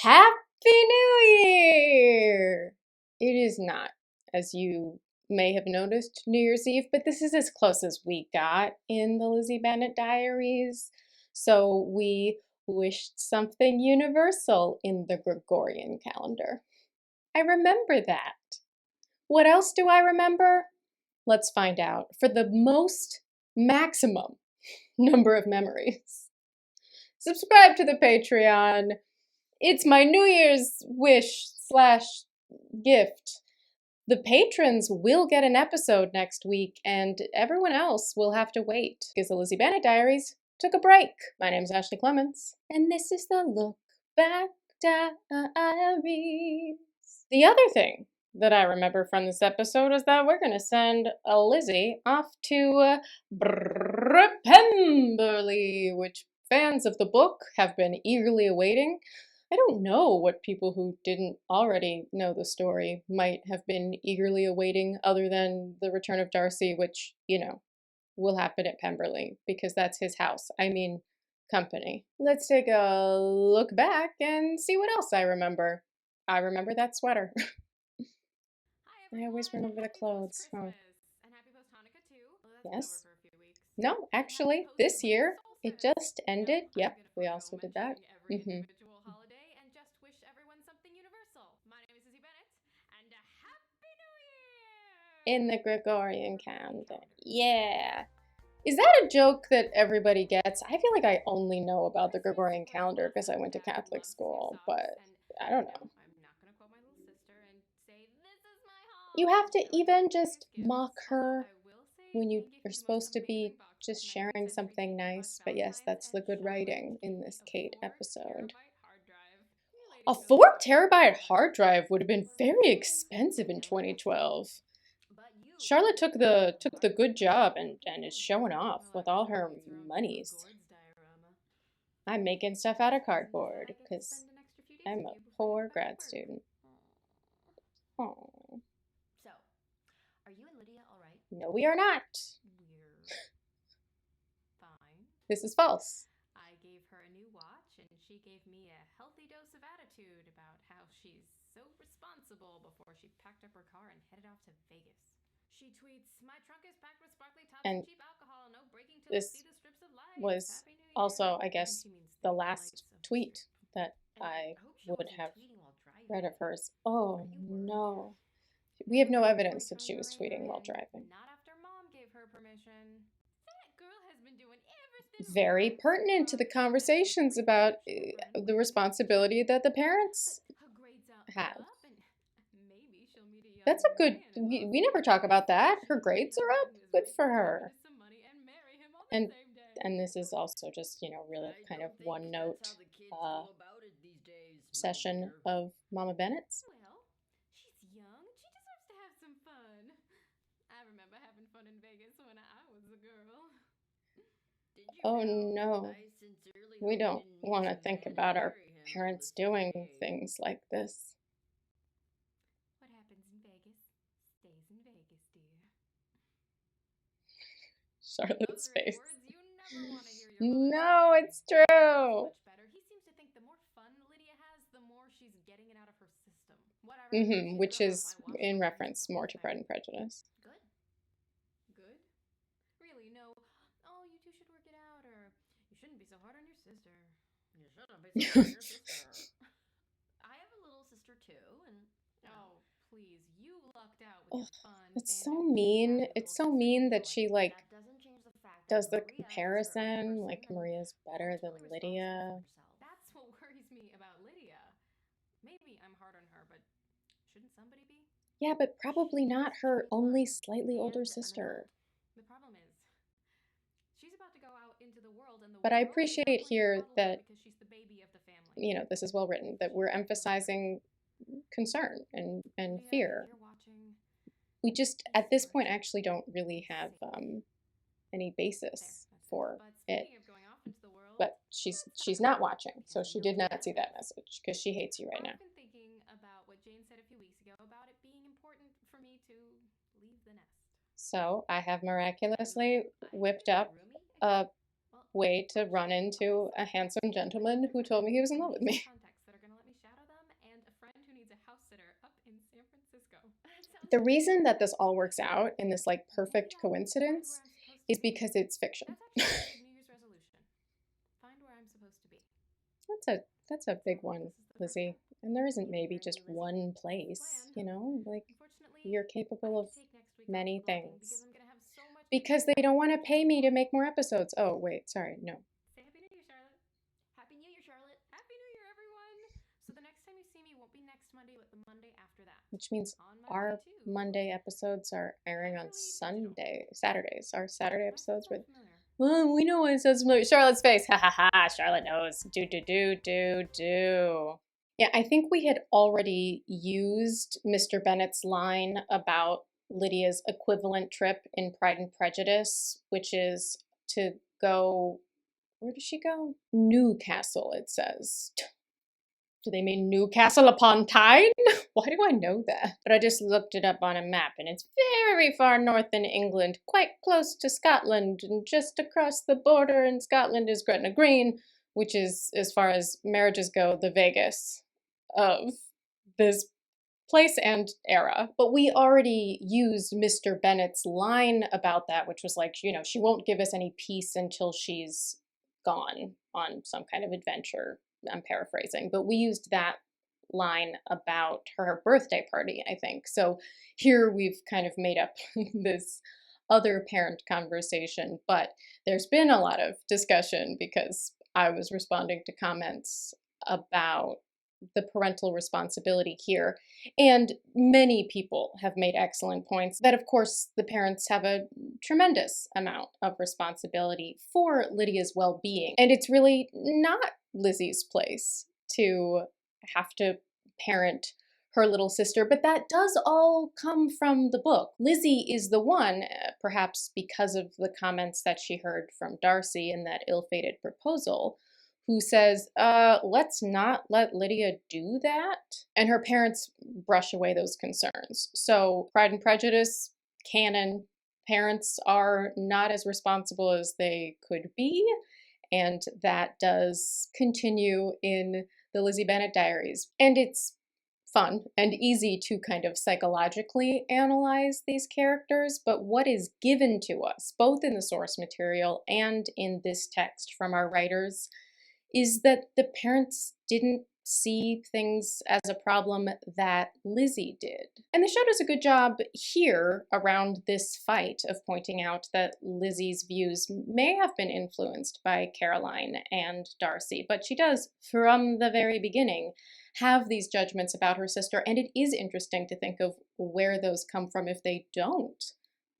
Happy New Year! It is not, as you may have noticed, New Year's Eve, but this is as close as we got in the Lizzie Bennet Diaries. So we wished something universal in the Gregorian calendar. I remember that. What else do I remember? Let's find out. For the most maximum number of memories, subscribe to the Patreon. It's my New Year's wish / gift. The patrons will get an episode next week, and everyone else will have to wait because the Lizzie Bennet Diaries took a break. My name's Ashley Clements, and this is the Look Back Diaries. The other thing that I remember from this episode is that we're going to send Lizzie off to Pemberley, which fans of the book have been eagerly awaiting. I don't know what people who didn't already know the story might have been eagerly awaiting other than the return of Darcy, which, will happen at Pemberley because that's his house. I mean, company. Let's take a look back and see what else I remember. I remember that sweater. I always remember the clothes. Oh. Yes. No, actually, this year, it just ended. Yep, we also did that. In the Gregorian calendar. Yeah. Is that a joke that everybody gets? I feel like I only know about the Gregorian calendar because I went to Catholic school, but I don't know. You have to even just mock her when you are supposed to be just sharing something nice. But yes, that's the good writing in this Kate episode. A 4 terabyte hard drive would have been very expensive in 2012. Charlotte took the good job and is showing off with all her monies. I'm making stuff out of cardboard because I'm a poor grad student. Oh. So, are you and Lydia all right? No, we are not. We're fine. This is false. I gave her a new watch, and she gave me a healthy dose of attitude about how she's so responsible before she packed up her car and headed off to Vegas. She tweets, "My trunk is packed with sparkly tops and cheap alcohol. No breaking till you see the strips of light." Was also, I guess, the last tweet that I would have read of hers. Oh no. We have no evidence that she was tweeting while driving. Not after Mom gave her permission. That girl has been doing everything. Very pertinent to the conversations about the responsibility that the parents have. That's a good, we never talk about that. Her grades are up. Good for her. And this is also just, really kind of one note session of Mama Bennet's. Well, she's young. She deserves to have some fun. I remember having fun in Vegas when I was a girl. Oh no. We don't want to think about our parents doing things like this. What happens in Vegas stays in Vegas, dear. Charlotte's face. No, it's true. Much better. He seems to think the more fun Lydia has, the more she's getting it out of her system. Whatever. Which is in reference more to Pride and Prejudice. Good? Really, no. Oh, you two should work it out, or you shouldn't be so hard on your sister. You shouldn't be so hard on your sister. I have a little sister too, and oh, please, you lucked out with the fun. It's so mean. It's so mean that she does the comparison, like Maria's better than Lydia. That's what worries me about Lydia. Maybe I'm hard on her, but shouldn't somebody be? Yeah, but probably not her only slightly older sister. The problem is, she's about to go out into the world, and but I appreciate here that, because she's the baby of the family. This is well written, that we're emphasizing concern and fear. We just, at this point, actually don't really have any basis for it. But she's not watching, so she did not see that message because she hates you right now. I've been thinking about what Jane said a few weeks ago about it being important for me to leave the nest. So I have miraculously whipped up a way to run into a handsome gentleman who told me he was in love with me. Cisco. That sounds The great. reason that this all works out in this like Maybe perfect I'll find where coincidence I'm supposed to is be. because it's fiction. That's actually a good New Year's resolution. Find where I'm supposed to be. That's a So, big one, this is the first Lizzie. step. And there isn't You be maybe ready, just Lizzie? one That's the place, plan. you know? Like Unfortunately, you're I capable have of to take next week off many vlogging because things. I'm gonna have so much to Because they do. don't want to Just pay one me to more. make more episodes. Oh, wait, sorry, no. Say Happy New Year, Charlotte. Happy New Year, Charlotte. Happy New Year, everyone. So the next time you see me won't be next Monday, but the Monday after that. Which means On my way our to Monday episodes are airing on entirely digital. Saturdays. Our Saturday Why does that episodes sound with, familiar? well, we know why it sounds familiar. Charlotte's face. Ha ha ha. Charlotte knows. Do. Yeah, I think we had already used Mr. Bennett's line about Lydia's equivalent trip in Pride and Prejudice, which is to go, where does she go? Newcastle, it says. Do they mean Newcastle upon Tyne? Why do I know that? But I just looked it up on a map and it's very far north in England, quite close to Scotland, and just across the border in Scotland is Gretna Green, which is, as far as marriages go, the Vegas of this place and era. But we already used Mr. Bennett's line about that, which was like, you know, she won't give us any peace until she's gone on some kind of adventure. I'm paraphrasing, but we used that line about her birthday party, I think. So here we've kind of made up this other parent conversation, but there's been a lot of discussion because I was responding to comments about the parental responsibility here. And many people have made excellent points that, of course, the parents have a tremendous amount of responsibility for Lydia's well being. And it's really not Lizzie's place to have to parent her little sister, but that does all come from the book. Lizzie is the one, perhaps because of the comments that she heard from Darcy in that ill-fated proposal, who says, let's not let Lydia do that. And her parents brush away those concerns. So, Pride and Prejudice, canon, parents are not as responsible as they could be. And that does continue in the Lizzie Bennet Diaries. And it's fun and easy to kind of psychologically analyze these characters, but what is given to us, both in the source material and in this text from our writers, is that the parents didn't see things as a problem that Lizzie did. And the show does a good job here around this fight of pointing out that Lizzie's views may have been influenced by Caroline and Darcy, but she does, from the very beginning, have these judgments about her sister, and it is interesting to think of where those come from if they don't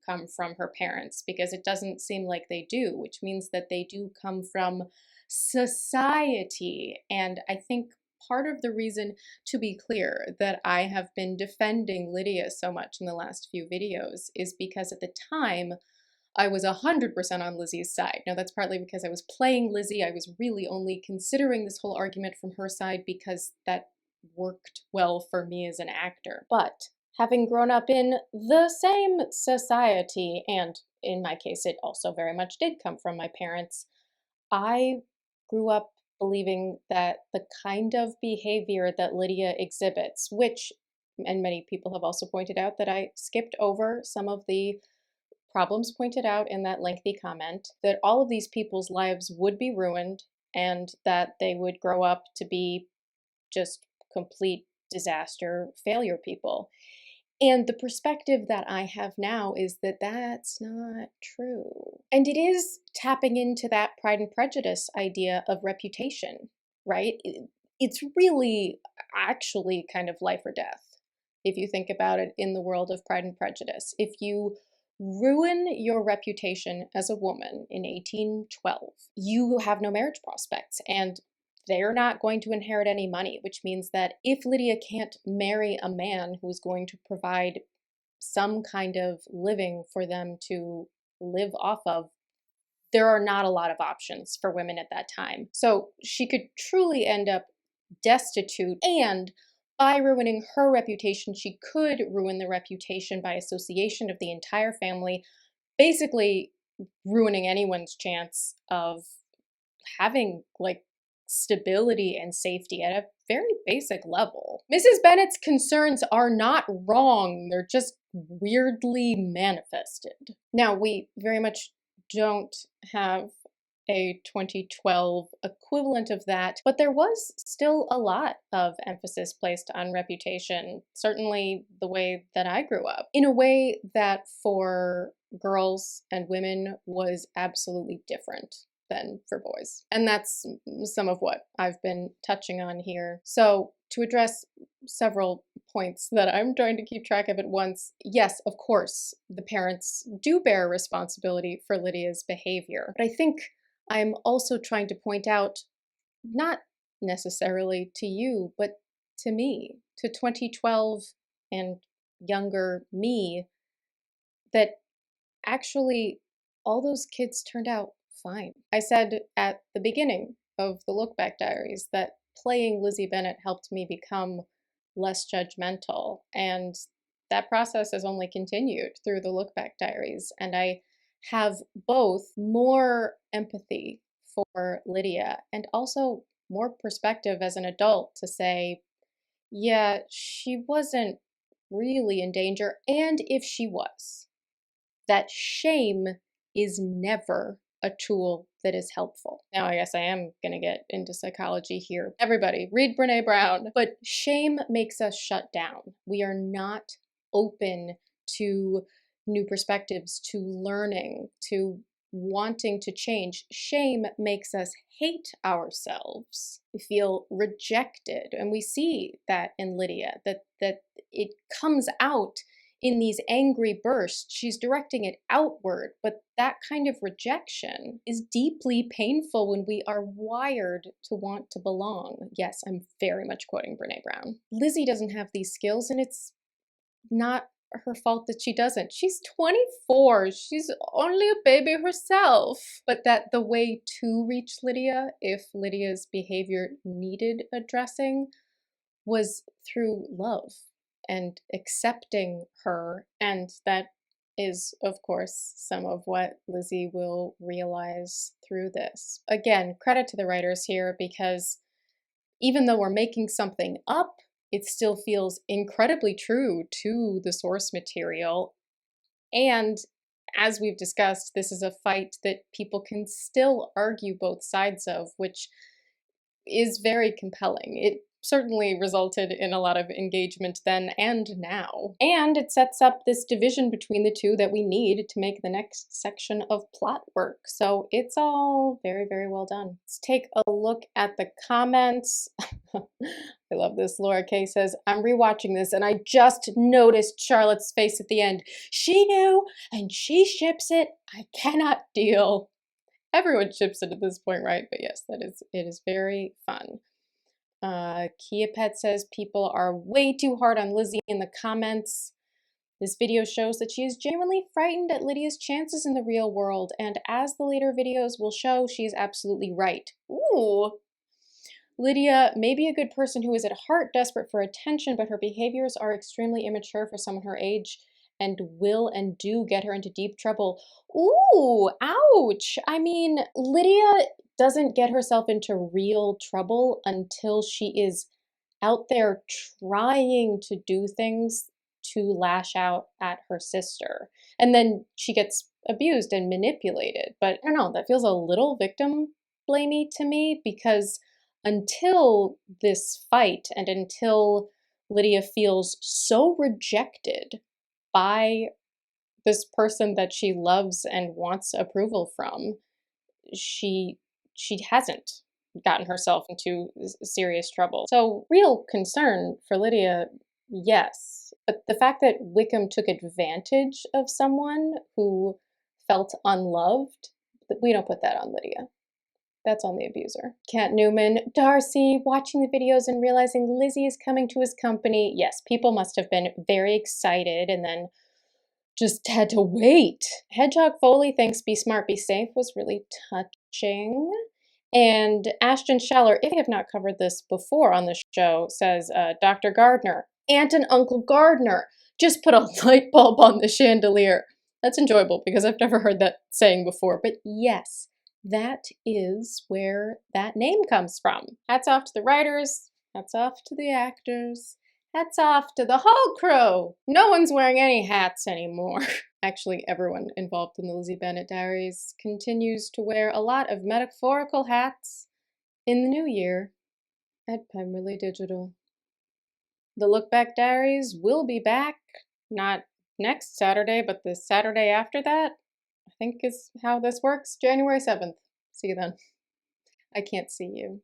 come from her parents, because it doesn't seem like they do, which means that they do come from society. And I think part of the reason, to be clear, that I have been defending Lydia so much in the last few videos is because at the time I was 100% on Lizzie's side. Now, that's partly because I was playing Lizzie. I was really only considering this whole argument from her side because that worked well for me as an actor. But having grown up in the same society, and in my case, it also very much did come from my parents, I grew up believing that the kind of behavior that Lydia exhibits, which, and many people have also pointed out that I skipped over some of the problems pointed out in that lengthy comment, that all of these people's lives would be ruined and that they would grow up to be just complete disaster failure people. And the perspective that I have now is that that's not true. And it is tapping into that Pride and Prejudice idea of reputation, right? It's really actually kind of life or death if you think about it in the world of Pride and Prejudice. If you ruin your reputation as a woman in 1812, you have no marriage prospects. And they're not going to inherit any money, which means that if Lydia can't marry a man who's going to provide some kind of living for them to live off of, there are not a lot of options for women at that time. So she could truly end up destitute, and by ruining her reputation, she could ruin the reputation by association of the entire family, basically ruining anyone's chance of having like stability and safety at a very basic level. Mrs. Bennet's concerns are not wrong, they're just weirdly manifested. Now, we very much don't have a 2012 equivalent of that, but there was still a lot of emphasis placed on reputation, certainly the way that I grew up, in a way that for girls and women was absolutely different than for boys. And that's some of what I've been touching on here. So to address several points that I'm trying to keep track of at once, yes, of course, the parents do bear responsibility for Lydia's behavior. But I think I'm also trying to point out, not necessarily to you, but to me, to 2012 and younger me, that actually all those kids turned out fine. I said at the beginning of the Look Back Diaries that playing Lizzie Bennet helped me become less judgmental, and that process has only continued through the Look Back Diaries, and I have both more empathy for Lydia and also more perspective as an adult to say, yeah, she wasn't really in danger, and if she was, that shame is never a tool that is helpful. Now, I guess I am going to get into psychology here. Everybody, read Brené Brown. But shame makes us shut down. We are not open to new perspectives, to learning, to wanting to change. Shame makes us hate ourselves. We feel rejected. And we see that in Lydia, that it comes out in these angry bursts. She's directing it outward, but that kind of rejection is deeply painful when we are wired to want to belong. Yes, I'm very much quoting Brené Brown. Lizzie doesn't have these skills, and it's not her fault that she doesn't. She's 24. She's only a baby herself. But that the way to reach Lydia, if Lydia's behavior needed addressing, was through love and accepting her. And that is, of course, some of what Lizzie will realize through this. Again, credit to the writers here, because even though we're making something up, it still feels incredibly true to the source material. And as we've discussed, this is a fight that people can still argue both sides of, which is very compelling. It certainly resulted in a lot of engagement then and now. And it sets up this division between the two that we need to make the next section of plot work. So it's all very, very well done. Let's take a look at the comments. I love this. Laura K says, I'm rewatching this and I just noticed Charlotte's face at the end. She knew and she ships it. I cannot deal. Everyone ships it at this point, right? But yes, it is very fun. Kia Pet says people are way too hard on Lizzie in the comments. This video shows that she is genuinely frightened at Lydia's chances in the real world, and as the later videos will show, she is absolutely right. Ooh. Lydia may be a good person who is at heart desperate for attention, but her behaviors are extremely immature for someone her age and will and do get her into deep trouble. Ooh, ouch. I mean, Lydia doesn't get herself into real trouble until she is out there trying to do things to lash out at her sister. And then she gets abused and manipulated. But I don't know, that feels a little victim blamey to me, because until this fight and until Lydia feels so rejected by this person that she loves and wants approval from, she hasn't gotten herself into serious trouble. So real concern for Lydia, yes. But the fact that Wickham took advantage of someone who felt unloved, we don't put that on Lydia. That's on the abuser. Kat Newman, Darcy, watching the videos and realizing Lizzie is coming to his company. Yes, people must have been very excited and then just had to wait. Hedgehog Foley thinks Be Smart, Be Safe was really touching. And Ashton Scheller, if I have not covered this before on the show, says Dr. Gardner, Aunt and Uncle Gardner, just put a light bulb on the chandelier. That's enjoyable because I've never heard that saying before. But yes, that is where that name comes from. Hats off to the writers, hats off to the actors, hats off to the whole crew. No one's wearing any hats anymore. Actually, everyone involved in the Lizzie Bennet Diaries continues to wear a lot of metaphorical hats in the new year at Pemberley Digital. The Look Back Diaries will be back, not next Saturday, but the Saturday after that, I think is how this works, January 7th. See you then. I can't see you.